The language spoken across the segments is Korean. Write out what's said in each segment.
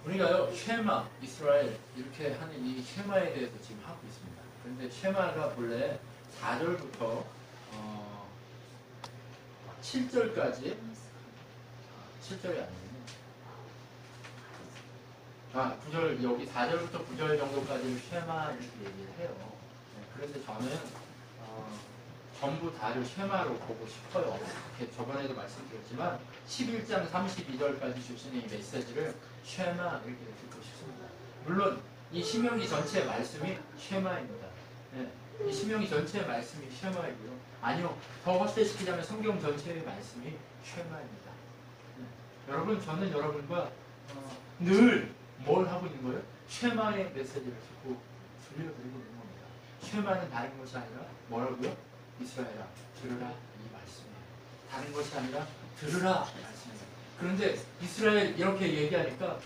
우리가요 쉐마 이스라엘 이렇게 하는 이 쉐마에 대해서 지금 하고 있습니다. 그런데 쉐마가 본래 4절부터 7절까지 7절이 아니군요. 9절 여기 4절부터 9절 정도까지 쉐마 이렇게 얘기를 해요. 네, 그런데 저는 전부 다를 쉐마로 보고 싶어요. 이렇게 저번에도 말씀드렸지만 11장 32절까지 주시는 이 메시지를 쉐마 이렇게 듣고 싶습니다. 물론 이 신명기 전체의 말씀이 쉐마입니다. 네, 이 신명기 전체의 말씀이 쉐마이고요. 아니요, 더 확대시키자면 성경 전체의 말씀이 쉐마입니다. 네, 여러분, 저는 여러분과 늘 뭘 하고 있는 거예요? 쉐마의 메시지를 듣고 들려드리고 있는 겁니다. 쉐마는 다른 것이 아니라 뭐라고요? 이스라엘아 들으라 이 말씀이에요. 다른 것이 아니라 들으라 말씀이에요. 그런데 이스라엘 이렇게 얘기하니까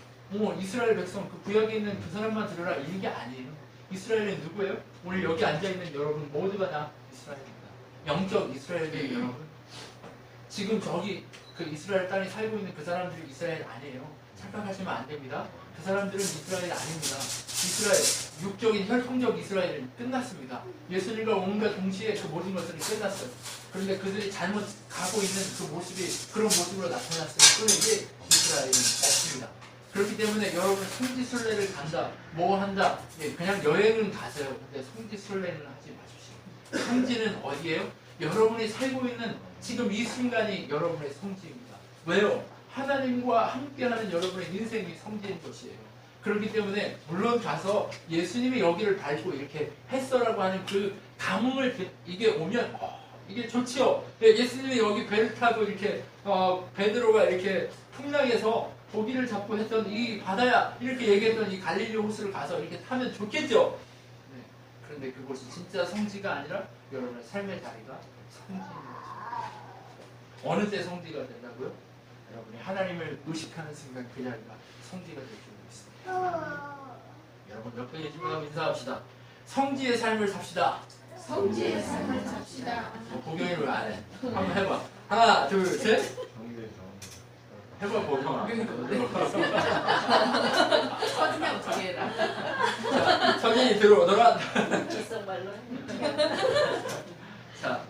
이스라엘 백성 그 구약에 있는 그 사람만 들으라 이게 아니에요. 이스라엘은 누구예요? 오늘 여기 앉아있는 여러분 모두가 다 이스라엘입니다. 영적 이스라엘의 여러분, 지금 저기 그 이스라엘 땅에 살고 있는 그 사람들이 이스라엘 아니에요. 착각하시면 안 됩니다. 그 사람들은 이스라엘 아닙니다. 이스라엘, 육적인 혈통적 이스라엘은 끝났습니다. 예수님과 온갖 동시에 그 모든 것들은 끝났어요. 그런데 그들이 잘못 가고 있는 그 모습이 그런 모습으로 나타났어요. 그런데 이스라엘은 없습니다. 그렇기 때문에 여러분 성지순례를 간다, 뭐 한다, 그냥 여행은 가세요. 근데 성지순례는 하지 마십시오. 성지는 어디예요? 여러분이 살고 있는 지금 이 순간이 여러분의 성지입니다. 왜요? 하나님과 함께하는 여러분의 인생이 성지인 것이에요. 그렇기 때문에 물론 가서 예수님이 여기를 밟고 이렇게 했어라고 하는 그 감흥을 이게 오면 이게 좋지요. 예수님이 여기 배를 타고 이렇게 베드로가 이렇게 풍랑에서 고기를 잡고 했던 이 바다야 이렇게 얘기했던 이 갈릴리 호수를 가서 이렇게 타면 좋겠죠. 네. 그런데 그곳이 진짜 성지가 아니라 여러분의 삶의 자리가 성지인 것입니다. 어느 때 성지가 된다고요? 여러분이 하나님을 의식하는 순간 그 자리가 성지가 될 줄 믿습니다. 여러분 옆에 계시면 인사합시다. 성지의 삶을 삽시다. 성지의 삶을 삽시다. 보경이를 왜 안 해? 한번 해봐. 하나, 둘, 셋. 해봐 보경. 서준이 어떻게 해라. 자, 서진이 들어오더라. 일성말로. 자,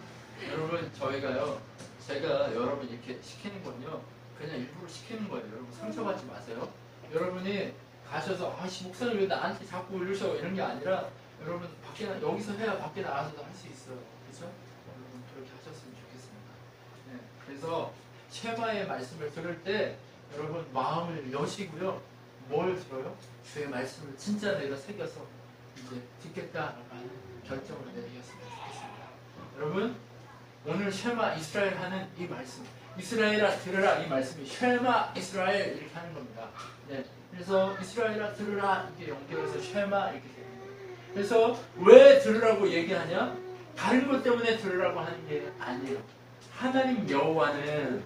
여러분 저희가요. 제가 여러분 이렇게 시키는 건요. 그냥 일부러 시키는 거예요. 여러분 상처받지 마세요. 여러분이 가셔서 아씨 목사님 왜 나한테 자꾸 이러셔 이런 게 아니라 여러분 밖에 여기서 해야 밖에 나가서도 할 수 있어요. 그렇죠? 여러분 그렇게 하셨으면 좋겠습니다. 네, 그래서 쉐마의 말씀을 들을 때 여러분 마음을 여시고요. 뭘 들어요? 주의 말씀을 진짜 내가 새겨서 이제 듣겠다라는 결정을 내리셨으면 좋겠습니다. 여러분 오늘 쉐마 이스라엘 하는 이 말씀, 이스라엘아 들으라 이 말씀이 쉐마 이스라엘 이렇게 하는 겁니다. 네, 그래서 이스라엘아 들으라 이렇게 연결해서 쉐마 이렇게 됩니다. 그래서 왜 들으라고 얘기하냐? 다른 것 때문에 들으라고 하는 게 아니에요. 하나님 여호와는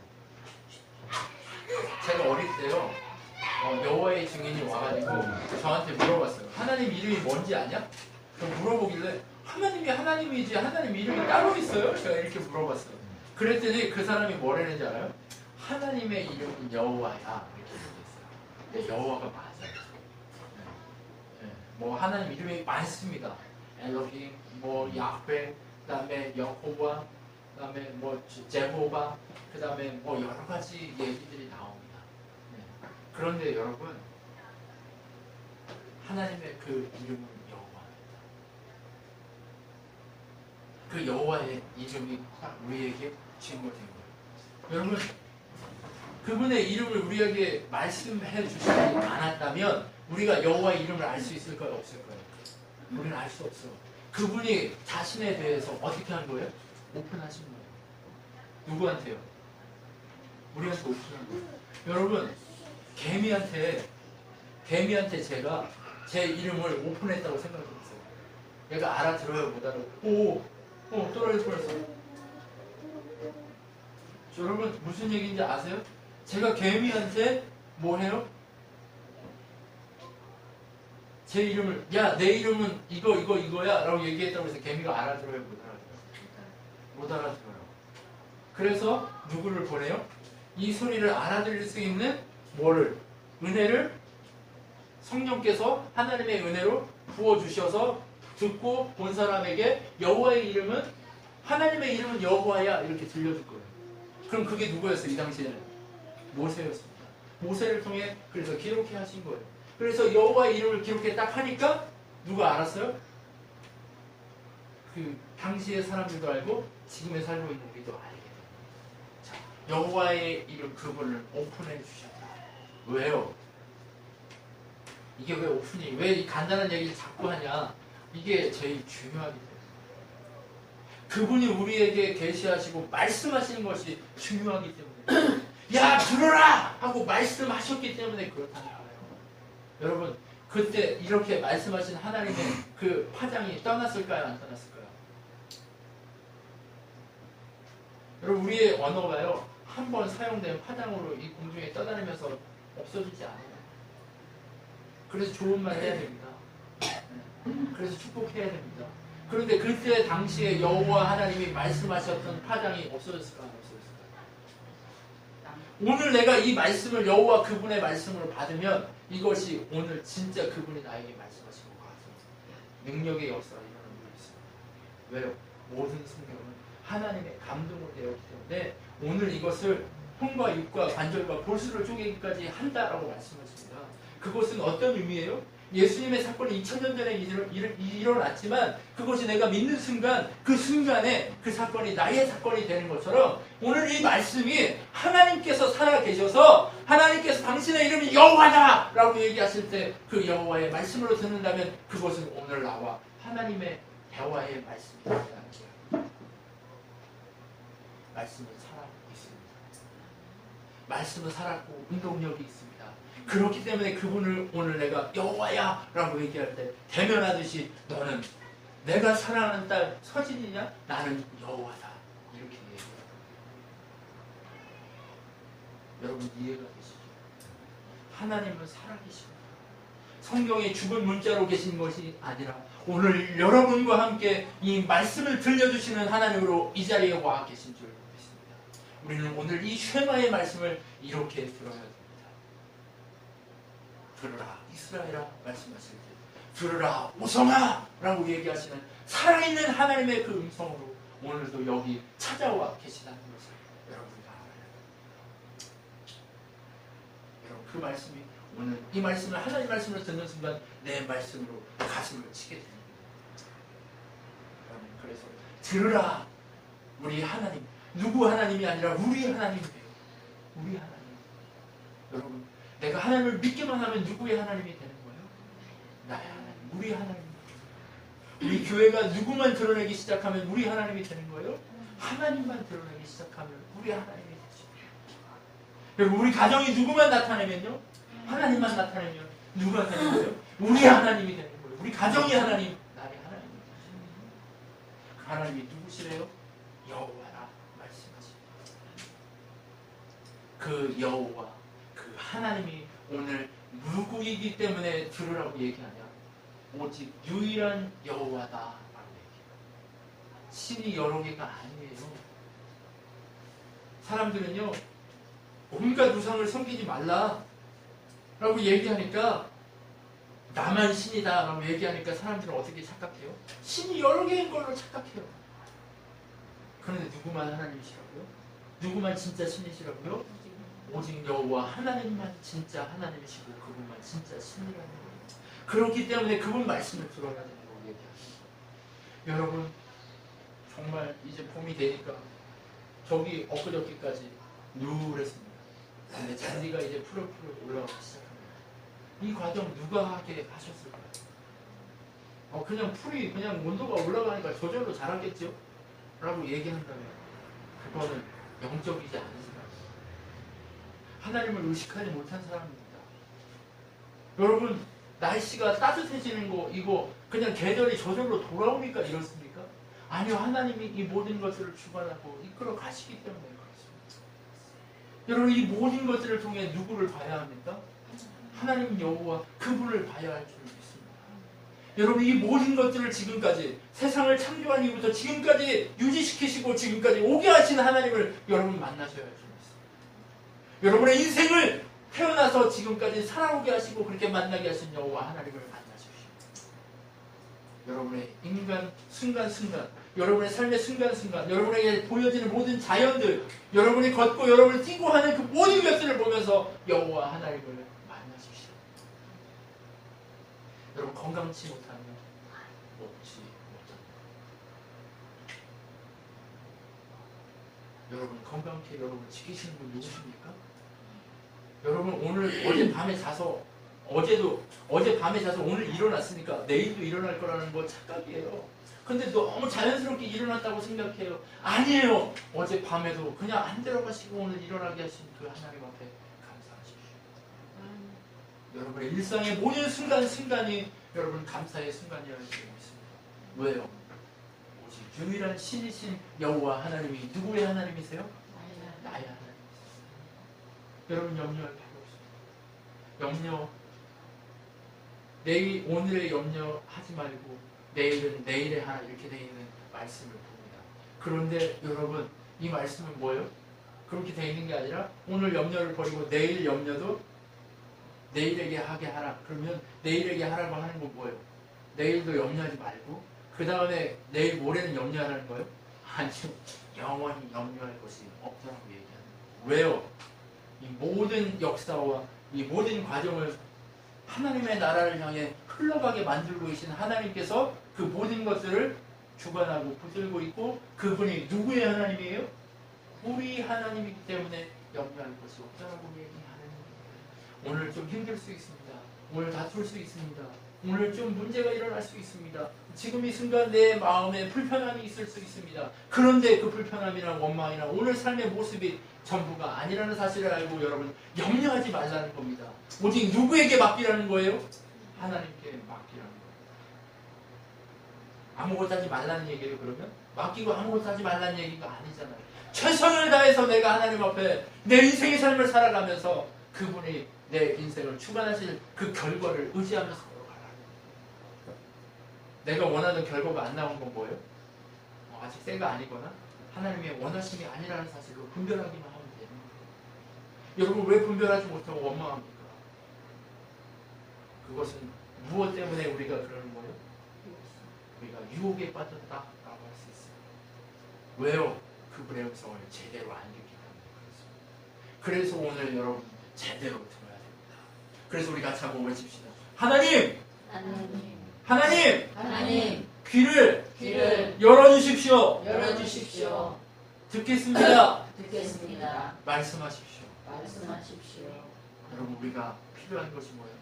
제가 어릴 때요 여호와의 증인이 와가지고 저한테 물어봤어요. 하나님 이름이 뭔지 아냐? 물어보길래 하나님이 하나님이지 하나님 이름이 따로 있어요? 제가 이렇게 물어봤어요. 그랬더니 그 사람이 뭐라는지 알아요? 하나님의 이름은 여호와야 이렇게 얘기했어요. 여호와가 맞아요. 네. 뭐 하나님 이름이 많습니다. 엘로힘, 뭐 야훼, 그다음에 여호와, 그다음에 뭐 제호바, 그다음에 뭐 여러 가지 얘기들이 나옵니다. 네. 그런데 여러분 하나님의 그 이름은 그 여호와의 이름이 우리에게 증거된 거예요. 여러분 그분의 이름을 우리에게 말씀해 주시지 않았다면 우리가 여호와의 이름을 알 수 있을까요? 없을까요? 우리는 알 수 없어요. 그분이 자신에 대해서 어떻게 한 거예요? 오픈하신 거예요. 누구한테요? 우리한테 오픈한 거예요. 여러분 개미한테 제가 제 이름을 오픈했다고 생각해보세요. 얘가 알아들어요? 못 알아요? 떨어질 뻔했어요. 여러분 무슨 얘기인지 아세요? 제가 개미한테 뭐 해요? 제 이름을 야 내 이름은 이거야 라고 얘기했다고 해서 개미가 알아들어요? 못 알아들어요? 못 알아들어요. 그래서 누구를 보내요? 이 소리를 알아들을 수 있는 뭐를? 은혜를 성령께서 하나님의 은혜로 부어주셔서 듣고 본 사람에게 여호와의 이름은 하나님의 이름은 여호와야 이렇게 들려줄 거예요. 그럼 그게 누구였어요? 이 당시에는 모세였습니다. 모세를 통해 그래서 기록해 하신 거예요. 그래서 여호와의 이름을 기록해 딱 하니까 누가 알았어요? 그 당시의 사람들도 알고 지금에 살고 있는 우리도 알게 돼요. 자, 여호와의 이름 그분을 오픈해 주셨다. 왜요? 이게 왜 오픈이? 왜 이 간단한 얘기를 자꾸 하냐? 이게 제일 중요하기 때문에. 그분이 우리에게 계시하시고 말씀하시는 것이 중요하기 때문에. 야 들어라! 하고 말씀하셨기 때문에 그렇다는 거예요. 여러분 그때 이렇게 말씀하신 하나님의 그 파장이 떠났을까요? 안 떠났을까요? 여러분 우리의 언어가요 한 번 사용된 파장으로 이 공중에 떠다니면서 없어지지 않아요. 그래서 좋은 말 해야 됩니다. 그래서 축복해야 됩니다. 그런데 그때 당시에 여호와 하나님이 말씀하셨던 파장이 없어졌을까 안 없어졌을까? 오늘 내가 이 말씀을 여호와 그분의 말씀으로 받으면 이것이 오늘 진짜 그분이 나에게 말씀하신 것 같아요. 능력의 역사가 일어나는 게 있습니다. 왜요? 모든 성경은 하나님의 감동으로 되었기 때문에 오늘 이것을 혼과 육과 관절과 볼수를 쪼개기까지 한다라고 말씀하십니다. 그것은 어떤 의미예요? 예수님의 사건이 2000년 전에 일어났지만 그것이 내가 믿는 순간 그 순간에 그 사건이 나의 사건이 되는 것처럼 오늘 이 말씀이 하나님께서 살아계셔서 하나님께서 당신의 이름이 여호와다 라고 얘기하실 때 그 여호와의 말씀으로 듣는다면 그것은 오늘 나와 하나님의 대화의 말씀이 된다는 거예요. 말씀은 살아있습니다. 말씀은 살았고 운동력이 있습니다. 그렇기 때문에 그분을 오늘 내가 여호와야 라고 얘기할 때 대면하듯이 너는 내가 사랑하는 딸 서진이냐? 나는 여호와다 이렇게 얘기해요. 여러분 이해가 되시죠? 하나님은 살아계십니다. 성경에 죽은 문자로 계신 것이 아니라 오늘 여러분과 함께 이 말씀을 들려주시는 하나님으로 이 자리에 와 계신 줄 믿습니다. 우리는 오늘 이 쉐마의 말씀을 이렇게 들어야 됩니다. 들으라 이스라엘아 말씀하실 때 들으라 오성아 라고 얘기하시는 살아있는 하나님의 그 음성으로 오늘도 여기 찾아와 계시다는 것을 여러분이 알아요. 여러분 그 말씀이 오늘 이 말씀을 하나님 말씀을 듣는 순간 내 말씀으로 가슴을 치게 됩니다. 여러분 그래서 들으라 우리 하나님 누구 하나님이 아니라 우리 하나님이에요. 우리 하나님. 여러분 내가 하나님을 믿기만 하면 누구의 하나님이 되는 거예요? 나의 하나님, 우리 하나님. 우리 교회가 누구만 드러내기 시작하면 우리 하나님이 되는 거예요? 하나님만 드러내기 시작하면 우리 하나님이 되죠. 여러분 우리 가정이 누구만 나타내면요? 하나님만 나타내면 누가 되는 거예요? 우리 하나님이 되는 거예요. 우리 가정이 하나님, 나의 하나님이 되죠. 그 하나님이 누구시래요? 여호와라 말씀하십니다. 그 여호와 그 하나님이 오늘 누구이기 때문에 들으라고 얘기하냐? 오직 유일한 여호와다 라고 얘기해요. 신이 여러 개가 아니에요. 사람들은요 온갖 우상을 섬기지 말라 라고 얘기하니까 나만 신이다 라고 얘기하니까 사람들은 어떻게 착각해요? 신이 여러 개인 걸로 착각해요. 그런데 누구만 하나님이시라고요? 누구만 진짜 신이시라고요? 오직 여호와 하나님만 진짜 하나님이시고 그분만 진짜 신이라는 거예요. 그렇기 때문에 그분 말씀을 들어야 되는 거 얘기하십니다. 여러분 정말 이제 봄이 되니까 저기 엊그저께까지 누랬습니다. 근데 잔디가 이제 푸르푸르 올라오기 시작합니다. 이 과정 누가 하게 하셨을까요? 그냥 풀이 그냥 온도가 올라가니까 저절로 자라겠죠? 라고 얘기한다면 그거는 영적이지 않은 사람, 하나님을 의식하지 못한 사람입니다. 여러분 날씨가 따뜻해지는 거 이거 그냥 계절이 저절로 돌아오니까 이렇습니까? 아니요, 하나님이 이 모든 것들을 주관하고 이끌어 가시기 때문에 그렇습니다. 여러분 이 모든 것들을 통해 누구를 봐야 합니까? 하나님 여호와 그분을 봐야 할 줄 믿습니다. 여러분 이 모든 것들을 지금까지 세상을 창조한 이후부터 지금까지 유지시키시고 지금까지 오게 하신 하나님을 여러분 만나셔야 할 줄 믿습니다. 여러분의 인생을 태어나서 지금까지 살아오게 하시고 그렇게 만나게 하신 여호와 하나님을 만나십시오. 여러분의 인간 순간순간, 여러분의 삶의 순간순간, 여러분에게 보여지는 모든 자연들, 여러분이 걷고 여러분이 뛰고 하는 그 모든 것들을 보면서 여호와 하나님을 만나십시오. 여러분 건강치 못하면 먹지 못합니다. 여러분 건강케 여러분을 지키시는 분 누구십니까? 여러분 오늘 어젯밤에 자서 어젯밤에 자서 오늘 일어났으니까 내일도 일어날 거라는 거 착각이에요. 근데 너무 자연스럽게 일어났다고 생각해요. 아니에요. 어젯밤에도 그냥 안 들어가시고 오늘 일어나게 하신 그 하나님 앞에 감사하십시오. 여러분의 일상의 모든 순간순간이 여러분 감사의 순간이라는 걸 믿습니다. 왜요? 오직 유일한 신이신 여호와 하나님이 누구의 하나님이세요? 나의 하나님이세요. 여러분 염려할 필요 없습니다. 내일 오늘의 염려하지 말고 내일은 내일의 하나 이렇게 되어 있는 말씀을 봅니다. 그런데 여러분 이 말씀은 뭐예요? 그렇게 되어 있는 게 아니라 오늘 염려를 버리고 내일 염려도 내일에게 하게 하라. 그러면 내일에게 하라고 하는 건 뭐예요? 내일도 염려하지 말고 그 다음에 내일 모레는 염려하라는 거예요? 아니요. 영원히 염려할 것이 없다고 얘기하는 거예요. 왜요? 이 모든 역사와 이 모든 과정을 하나님의 나라를 향해 흘러가게 만들고 계신 하나님께서 그 모든 것들을 주관하고 붙들고 있고 그분이 누구의 하나님이에요? 우리 하나님이기 때문에 염려할 것이 없다고 얘기하는 거예요. 오늘 좀 힘들 수 있습니다. 오늘 다툴 수 있습니다. 오늘 좀 문제가 일어날 수 있습니다. 지금 이 순간 내 마음에 불편함이 있을 수 있습니다. 그런데 그 불편함이나 원망이나 오늘 삶의 모습이 전부가 아니라는 사실을 알고 여러분 염려하지 말라는 겁니다. 오직 누구에게 맡기라는 거예요? 하나님께 맡기라는 거예요. 아무것도 하지 말라는 얘기예요. 그러면 맡기고 아무것도 하지 말라는 얘기가 아니잖아요. 최선을 다해서 내가 하나님 앞에 내 인생의 삶을 살아가면서 그분이 내 인생을 주관하실 그 결과를 의지하면서 걸어가라는 거예요. 내가 원하는 결과가 안 나온 건 뭐예요? 아직 새가 아니거나 하나님의 원하심이 아니라는 사실로 분별하기만 하면 되는 거예요. 여러분 왜 분별하지 못하고 원망합니까? 그것은 무엇 때문에 우리가 그러는 거예요? 우리가 유혹에 빠졌다라고 할 수 있어요. 왜요? 그분의 음성을 제대로 안 듣기 때문에 그렇습니다. 그래서 오늘 여러분 제대로 들어야 됩니다. 그래서 우리 같이 한번 외칩시다. 하나님! 하나님, 하나님! 하나님, 귀를 열어주십시오. 열어주십시오. 듣겠습니다. 듣겠습니다. 말씀하십시오. 말씀하십시오. 여러분 우리가 필요한 것이 뭐예요?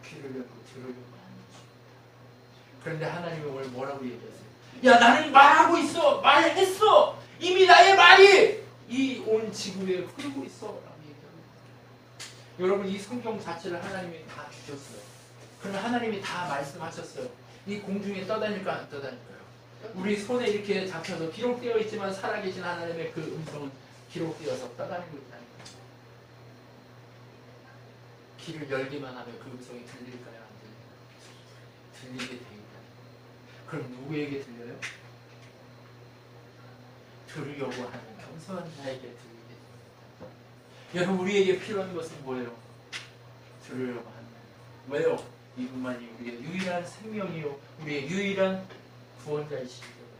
귀를 열고 들으려고 하는 것입니다. 그런데 하나님이 오늘 뭐라고 얘기하세요? 야 나는 말하고 있어. 말했어. 이미 나의 말이 이 온 지구에 흐르고 있어 라고 얘기합니다. 여러분 이 성경 자체를 하나님이 다 주셨어요. 그러나 하나님이 다 말씀하셨어요. 이 공중에 떠다닐까 안 떠다닐까요? 우리 손에 이렇게 잡혀서 기록되어 있지만 살아계신 하나님의 그 음성은 기록되어서 떠다니고 있다는 거예요. 귀를 열기만 하면 그 음성이 들릴까요? 안 들릴까요? 들리게 돼 있다는 거예요. 그럼 누구에게 들려요? 들으려고 하는 겸손한 자에게 들리게 됩니다. 여러분 우리에게 필요한 것은 뭐예요? 들으려고 하는 거예요. 왜요? 이분만이 우리의 유일한 생명이요 우리의 유일한 구원자이시기 때문에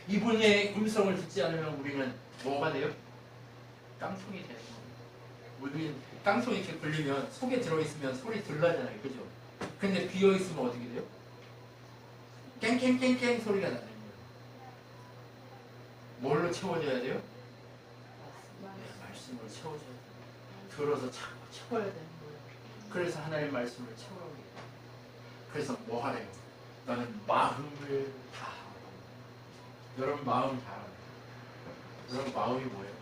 그렇습니다. 이분의 음성을 듣지 않으면 우리는 뭐가 돼요? 깡통이 되는 거예요. 우리는 깡통이 이렇게 굴리면 속에 들어있으면 소리 들나잖아요. 그죠? 근데 비어있으면 어떻게 돼요? 깽깽깽깽 소리가 나는 거예요. 뭘로 채워줘야 돼요? 네, 말씀으로 채워줘야 돼요. 들어서 자꾸 채워야 되는 거예요. 그래서 하나님의 말씀을 채우라고 해요. 그래서 뭐 하래요? 나는 마음을 다하고. 여러분 마음 다하고. 여러분 마음이 뭐예요?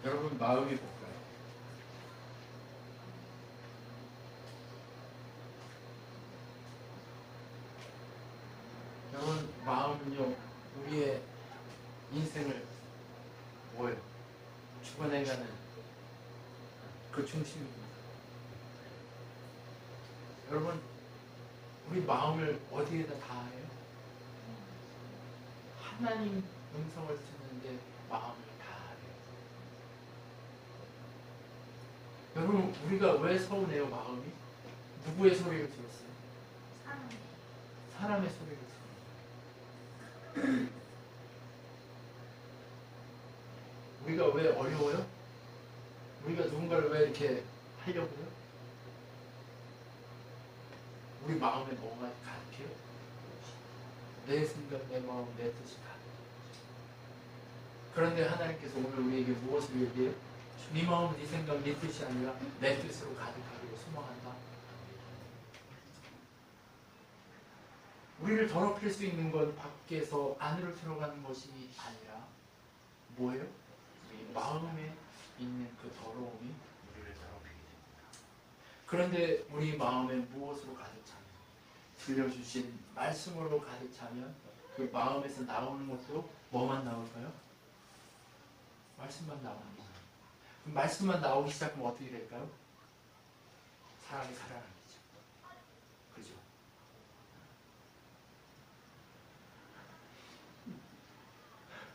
여러분 마음이 뭘까요? 여러분 마음은요 우리의 인생을 뭐예요? 주관해가는 그 중심입니다. 여러분 우리 마음을 어디에다 다해요? 하나님 음성을 듣는데 마음을 다해요. 그럼 우리가 왜 서운해요, 마음이? 누구의 소리를 들었어요? 사람의 소리를 들었어요. 우리가 왜 어려워요? 우리가 누군가를 왜 이렇게 하려고요? 우리 마음에 뭐가 가득해요? 내 생각, 내 마음, 내 뜻이 가득해요. 그런데 하나님께서 오늘 우리에게 무엇을 얘기해요? 네 마음, 네 생각, 네 뜻이 아니라 내 뜻으로 가득하기를 소망한다. 우리를 더럽힐 수 있는 건 밖에서 안으로 들어가는 것이 아니라 뭐예요? 우리 마음에 있는 그 더러움이 우리를 더럽히게 됩니다. 그런데 우리 마음에 무엇으로 가득 차면, 들려주신 말씀으로 가득 차면 그 마음에서 나오는 것도 뭐만 나올까요? 말씀만 나오는 거예요. 그럼 말씀만 나오기 시작하면 어떻게 될까요? 사람이 살아나겠죠. 그죠?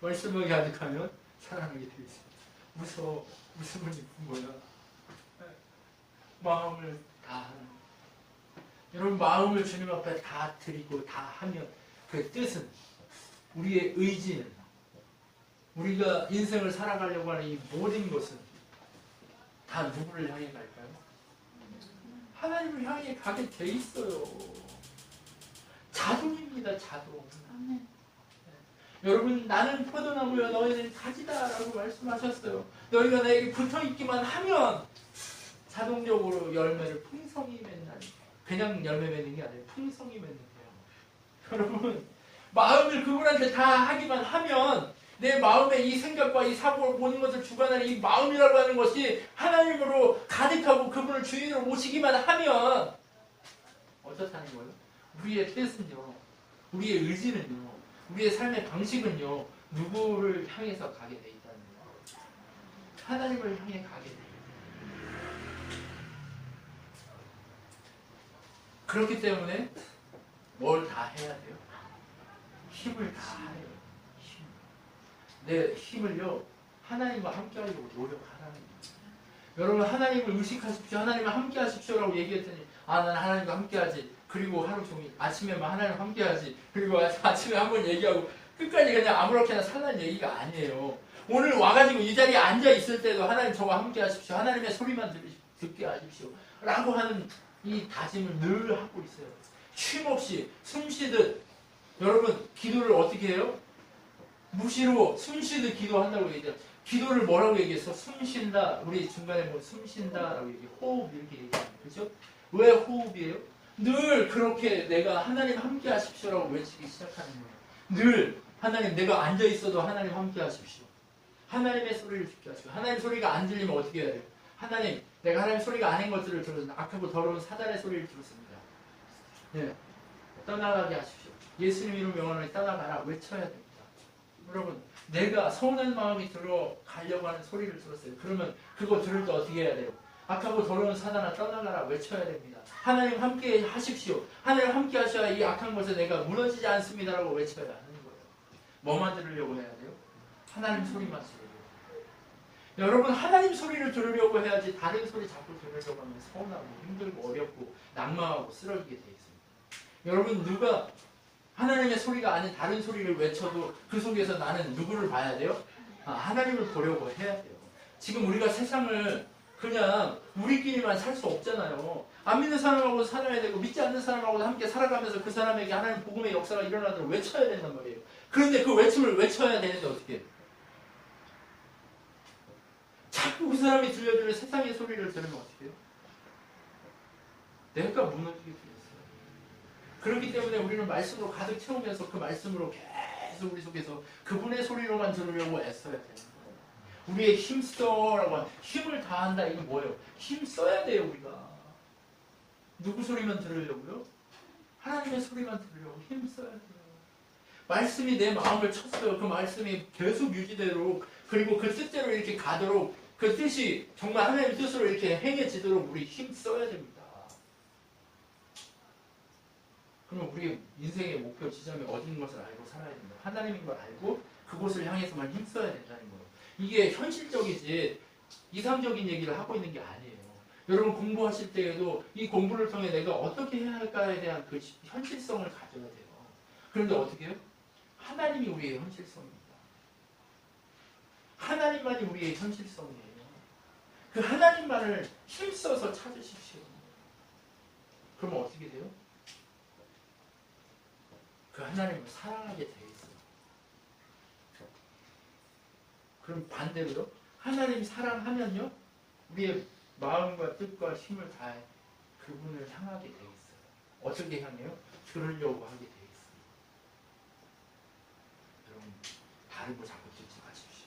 말씀만 가득하면 살아나게 되어 있습니다. 무서워. 웃음을 짓는 거야. 마음을 다 하는 거예요. 여러분, 마음을 주님 앞에 다 드리고 다 하면 그 뜻은, 우리의 의지는, 우리가 인생을 살아가려고 하는 이 모든 것은 다 누구를 향해 갈까요? 하나님을 향해 가게 돼 있어요. 자동입니다, 자동. 여러분, 나는 포도나무여 너희는 가지다 라고 말씀하셨어요. 너희가 나에게 붙어있기만 하면 자동적으로 열매를 풍성히 맺나니. 그냥 열매 맺는 게 아니라 풍성히 맺는 거예요. 여러분, 마음을 그분한테 다 하기만 하면 내 마음에 이 생각과 이 사고를 모든 것을 주관하는 이 마음이라고 하는 것이 하나님으로 가득하고 그분을 주인으로 모시기만 하면 어떻다는 거예요? 우리의 뜻은요, 우리의 의지는요, 우리의 삶의 방식은요, 누구를 향해서 가게 돼 있다는 거예요? 하나님을 향해 가게 돼 있다. 그렇기 때문에 뭘 다 해야 돼요? 힘을 다 해요. 내 힘을요, 하나님과 함께 하려고 노력하라는 거예요. 여러분, 하나님을 의식하십시오. 하나님과 함께 하십시오라고 얘기했더니, 아, 난 하나님과 함께 하지. 그리고 하루 종일 아침에만 하나님과 함께 하지. 그리고 아침에 한번 얘기하고 끝까지 그냥 아무렇게나 살라는 얘기가 아니에요. 오늘 와가지고 이 자리에 앉아 있을 때도 하나님 저와 함께 하십시오. 하나님의 소리만 듣게 하십시오. 라고 하는 이 다짐을 늘 하고 있어요. 쉼없이 숨쉬듯. 여러분, 기도를 어떻게 해요? 무시로 숨쉬듯 기도한다고 얘기해요. 기도를 뭐라고 얘기했어? 숨쉰다. 우리 중간에 뭐 숨쉰다라고 얘기해. 호흡 이렇게 얘기해요. 그죠? 왜 호흡이에요? 늘 그렇게 내가 하나님 함께 하십시오라고 외치기 시작하는 거예요. 늘 하나님, 내가 앉아 있어도 하나님 함께 하십시오. 하나님의 소리를 듣게 하십시오. 하나님 소리가 안 들리면 어떻게 해야 돼요? 하나님, 내가 하나님 소리가 아닌 것들을 들었습니다. 악하고 더러운 사단의 소리를 들었습니다. 네. 떠나가게 하십시오. 예수님 이름 명하노니 떠나가라 외쳐야 됩니다. 여러분, 내가 서운한 마음이 들어가려고 하는 소리를 들었어요. 그러면 그거 들을 때 어떻게 해야 돼요? 악하고 더러운 사단아 떠나가라 외쳐야 됩니다. 하나님 함께 하십시오. 하나님 함께 하셔야 이 악한 것에 내가 무너지지 않습니다라고 외쳐야 하는 거예요. 뭐만 들으려고 해야 돼요? 하나님 소리만 들으려고. 여러분, 하나님 소리를 들으려고 해야지 다른 소리 자꾸 들으려고 하면 서운하고 힘들고 어렵고 낙망하고 쓰러지게 돼 있습니다. 여러분, 누가 하나님의 소리가 아닌 다른 소리를 외쳐도 그 속에서 나는 누구를 봐야 돼요? 하나님을 보려고 해야 돼요. 지금 우리가 세상을 그냥 우리끼리만 살 수 없잖아요. 안 믿는 사람하고 살아야 되고 믿지 않는 사람하고 함께 살아가면서 그 사람에게 하나님 복음의 역사가 일어나도록 외쳐야 된단 말이에요. 그런데 그 외침을 외쳐야 되는데 어떻게 해요? 자꾸 그 사람이 들려주는 세상의 소리를 들으면 어떻게 해요? 내가 무너지게 되겠어요. 그렇기 때문에 우리는 말씀으로 가득 채우면서 그 말씀으로 계속 우리 속에서 그분의 소리로만 들으려고 애써야 되는 거예요. 우리의 힘써라고 하는, 힘을 다한다. 이건 뭐예요? 힘 써야 돼요, 우리가. 누구 소리만 들으려고요? 하나님의 소리만 들으려고 힘 써야 돼요. 말씀이 내 마음을 쳤어요. 그 말씀이 계속 유지되도록, 그리고 그 뜻대로 이렇게 가도록, 그 뜻이 정말 하나님의 뜻으로 이렇게 행해지도록 우리 힘 써야 됩니다. 그러면 우리의 인생의 목표 지점이 어디인 것을 알고 살아야 됩니다. 하나님인 걸 알고 그곳을 향해서만 힘써야 된다는 거예요. 이게 현실적이지 이상적인 얘기를 하고 있는 게 아니에요. 여러분 공부하실 때에도 이 공부를 통해 내가 어떻게 해야 할까에 대한 그 현실성을 가져야 돼요. 그런데 어떻게 해요? 하나님이 우리의 현실성입니다. 하나님만이 우리의 현실성이에요. 그 하나님만을 힘써서 찾으십시오. 그러면 어떻게 돼요? 그 하나님을 사랑하게 돼 있어요. 그럼 반대로요? 하나님 사랑하면요? 우리의 마음과 뜻과 힘을 다해 그분을 향하게 돼 있어요. 어떻게 향해요? 들으려고 하게 돼 있어요. 여러분, 다른 거 자꾸 듣지 마십시오.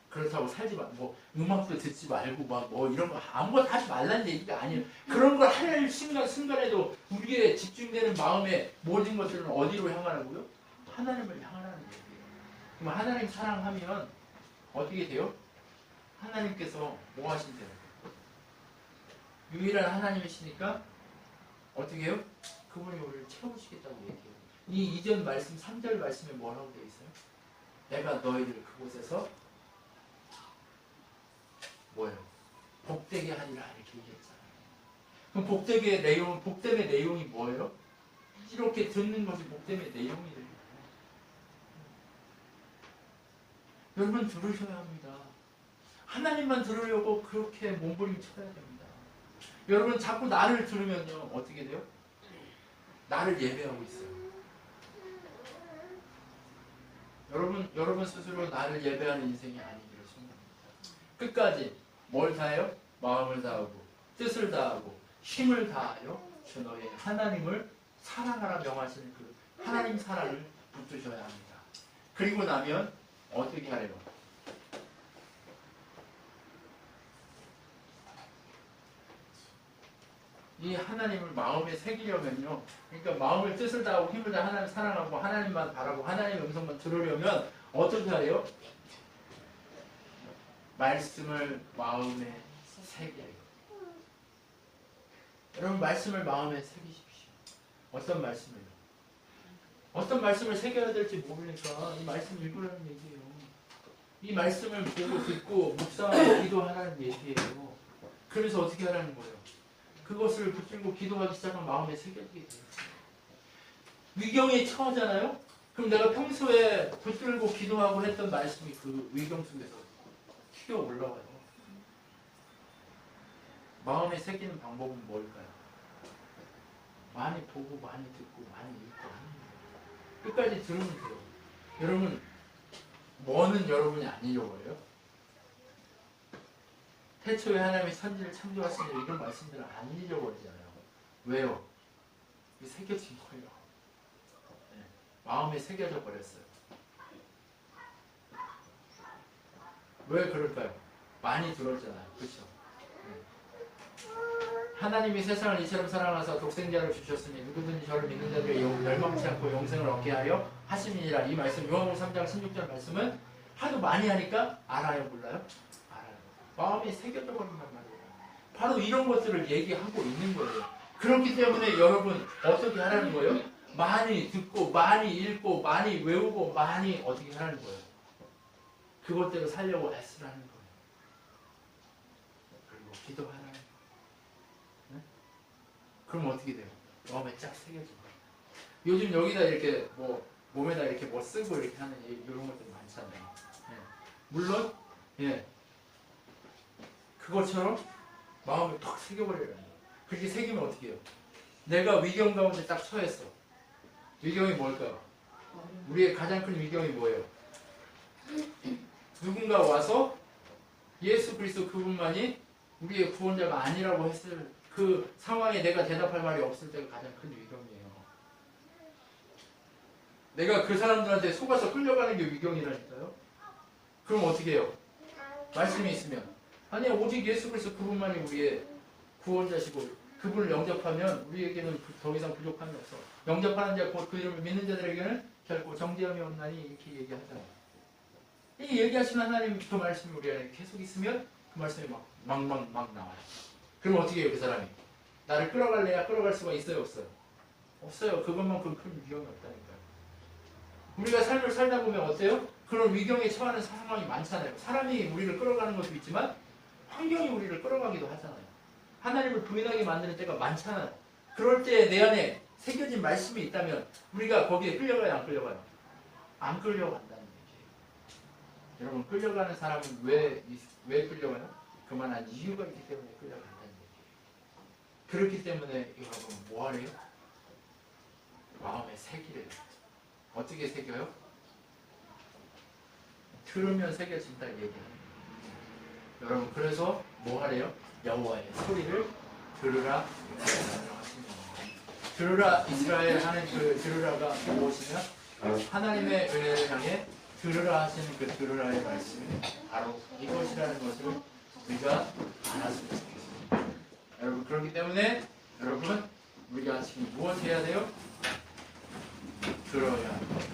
그렇다고 살지 마. 뭐 음악도 듣지 말고 막 뭐 이런 거 아무것도 하지 말라는 얘기가 아니에요. 그런 걸 할 순간에도 우리의 집중되는 마음의 모든 것들은 어디로 향하라고요? 하나님을 향하라는 얘기예요. 그럼 하나님 사랑하면 어떻게 돼요? 하나님께서 뭐 하신대요? 유일한 하나님이시니까 어떻게 해요? 그분이 우리를 채우시겠다고 얘기해요. 이 이전 말씀 3절 말씀에 뭐라고 되어 있어요? 내가 너희를 그곳에서 뭐예요? 복되게 하리라 이렇게 얘기했잖아요. 그럼 복됨의 내용이 뭐예요? 이렇게 듣는 것이 복됨의 내용이 돼요. 여러분 들으셔야 합니다. 하나님만 들으려고 그렇게 몸부림쳐야 됩니다. 여러분 자꾸 나를 들으면요 어떻게 돼요? 나를 예배하고 있어요. 여러분 스스로 나를 예배하는 인생이 아니기를 소망합니다. 끝까지 뭘 다해요? 마음을 다하고 뜻을 다하고 힘을 다하여 주 너의 하나님을 사랑하라 명하시는 그 하나님 사랑을 붙드셔야 합니다. 그리고 나면 어떻게 하래요? 이 하나님을 마음에 새기려면요. 그러니까 마음을 뜻을 다하고 힘을 다해 하나님 사랑하고 하나님만 바라고 하나님의 음성만 들으려면 어떻게 하래요? 말씀을 마음에 새겨요. 여러분 말씀을 마음에 새기십시오. 어떤 말씀을요? 어떤 말씀을 새겨야 될지 모르니까 이 말씀 읽으라는 얘기예요. 이 말씀을 보고 듣고 묵상하고 기도하라는 얘기예요. 그래서 어떻게 하라는 거예요? 그것을 붙들고 기도하기 시작하면 마음에 새겨지게 돼요. 위경에 처하잖아요? 그럼 내가 평소에 붙들고 기도하고 했던 말씀이 그 위경 속에서 튀어 올라와요. 마음에 새기는 방법은 뭘까요? 많이 보고 많이 듣고 많이 읽고 하는 거예요. 끝까지 들으면 돼요. 여러분 뭐는 여러분이 안 잊어버려요? 태초에 하나님이 천지를 창조하신 일 이런 말씀들을 안 잊어버리잖아요. 왜요? 이 새겨진 거예요. 네. 마음에 새겨져 버렸어요. 왜 그럴까요? 많이 들었잖아요. 그렇죠? 네. 하나님이 세상을 이처럼 사랑하사 독생자를 주셨으니 누구든지 저를 믿는 자들이 멸망치 않고 영생을 얻게 하여 하심이니라. 이 말씀 요한복음 3장 16절 말씀은 하도 많이 하니까 알아요? 몰라요? 마음에 새겨져 버린단 말이에요. 바로 이런 것들을 얘기하고 있는 거예요. 그렇기 때문에 여러분 어떻게 하라는 거예요? 많이 듣고 많이 읽고 많이 외우고 많이 어떻게 하라는 거예요? 그것대로 살려고 애쓰라는 거예요. 그리고 기도하라는 거예요. 네? 그럼 어떻게 돼요? 마음에 쫙 새겨져. 요즘 여기다 이렇게 뭐 몸에다 이렇게 뭐 쓰고 이렇게 하는 이런 것들이 많잖아요. 네. 물론 예. 그것처럼 마음을 턱 새겨버려야 돼요. 그렇게 새기면 어떻게 해요? 내가 위경 가운데 딱 처했어. 위경이 뭘까요? 우리의 가장 큰 위경이 뭐예요? 누군가 와서 예수 그리스도 그분만이 우리의 구원자가 아니라고 했을 그 상황에 내가 대답할 말이 없을 때가 가장 큰 위경이에요. 내가 그 사람들한테 속아서 끌려가는 게 위경이라니까요. 그럼 어떻게 해요? 말씀이 있으면 아니 오직 예수 그리스도 그분만이 우리의 구원자시고 그분을 영접하면 우리에게는 더 이상 부족함이 없어. 영접하는 자 곧 그 이름을 믿는 자들에게는 결코 정죄함이 없나니 이렇게 얘기하잖아요. 이 얘기하신 하나님 그 말씀이 우리 안에 계속 있으면 그 말씀이 막 나와요. 그럼 어떻게 해요 그 사람이? 나를 끌어갈래야 끌어갈 수가 있어요 없어요? 없어요. 그것만큼 큰 위경이 없다니까요. 우리가 삶을 살다 보면 어때요? 그런 위경에 처하는 상황이 많잖아요. 사람이 우리를 끌어가는 것도 있지만 환경이 우리를 끌어가기도 하잖아요. 하나님을 부인하게 만드는 때가 많잖아요. 그럴 때 내 안에 새겨진 말씀이 있다면 우리가 거기에 끌려가요, 안 끌려가요? 안 끌려간다는 얘기예요. 여러분, 끌려가는 사람은 왜 끌려가요? 그만한 이유가 있기 때문에 끌려간다는 얘기예요. 그렇기 때문에 여러분 뭐 하래요? 마음에 새기래요. 어떻게 새겨요? 들으면 새겨진다 얘기예요. 여러분, 그래서 뭐 하래요? 여호와의 소리를 들으라 하시는 들으라 이스라엘 하는 그 들으라가 무엇이냐? 하나님의 은혜를 향해 들으라 하시는 그 들으라의 말씀이 바로 이것이라는 것을 우리가 알았으면 좋겠습니다. 여러분, 그렇기 때문에 여러분 우리가 지금 무엇 해야 돼요? 들어야 합니다.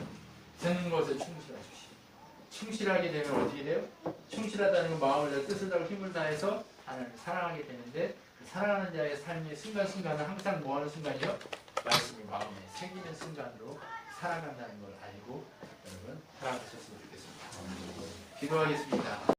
듣는 것에 충실하십시오. 충실하게 되면 어떻게 돼요? 충실하다는 건 마음을 다 뜻을 다하고 힘을 다해서 하나님을 사랑하게 되는데, 그 사랑하는 자의 삶의 순간순간은 항상 뭐하는 순간이요? 말씀이 마음에 새기는 순간으로 살아간다는 걸 알고 여러분 살아가셨으면 좋겠습니다. 기도하겠습니다.